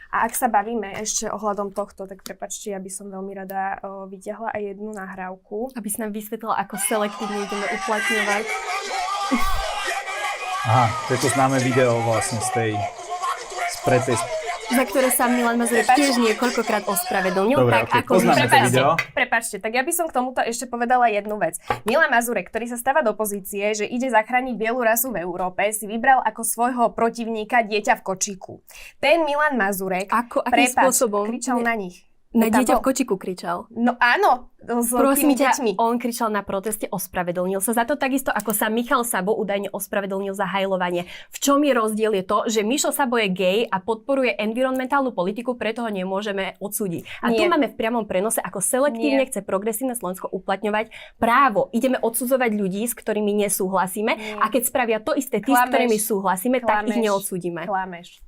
A ak sa bavíme ešte ohľadom tohto, tak prepáčte, ja by som veľmi rada vyťahla aj jednu nahrávku. Aby si nám vysvetlila, ako selektívne ideme uplatňovať. Aha, to je to známe video vlastne z tej Za ktoré sa Milan Mazurek tiež niekoľkokrát ospravedlnil. Dobre, tak okay, ako poznáme to video. Prepáčte, tak ja by som k tomuto ešte povedala jednu vec. Milan Mazurek, ktorý sa stáva do pozície, že ide zachrániť bielu rasu v Európe, si vybral ako svojho protivníka dieťa v kočíku. Ten Milan Mazurek, akým spôsobom? Kričal na nich. Na dieťa v kočiku kričal. No áno, s Prosím tými deťmi. on kričal na proteste, ospravedlnil sa za to, takisto ako sa Michal Sabo údajne ospravedlnil za hajlovanie. V čom je rozdiel je to, že Mišo Sabo je gay a podporuje environmentálnu politiku, preto ho nemôžeme odsúdiť. A tu máme v priamom prenose, ako selektívne chce progresívne Slovensko uplatňovať právo. Ideme odsudzovať ľudí, s ktorými nesúhlasíme a keď spravia to isté tí, s ktorými súhlasíme, tak ich neodsúdime. Klameš.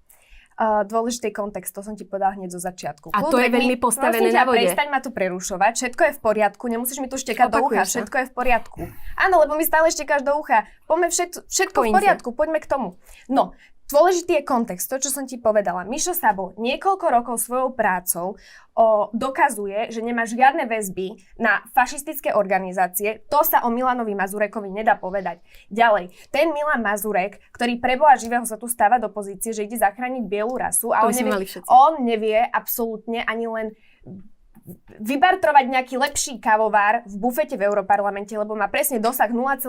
Dôležitý kontext, to som ti povedala hneď zo začiatku. A to je veľmi postavené na vode. Prestaň ma tu prerušovať, všetko je v poriadku, nemusíš mi tu štekať do ucha, všetko je v poriadku. Áno, lebo mi stále štekáš do ucha. Poďme všetko v poriadku, poďme k tomu. No, dôležitý je kontext, to, čo som ti povedala. Mišo Sabo niekoľko rokov svojou prácou dokazuje, že nemá žiadne väzby na fašistické organizácie. To sa o Milanovi Mazurekovi nedá povedať. Ďalej, ten Milan Mazurek, ktorý pre Boha živého sa tu stáva do pozície, že ide zachrániť bielu rasu a on nevie absolútne ani len vybartrovať nejaký lepší kávovár v bufete v Europarlamente, lebo má presne dosah 0,000.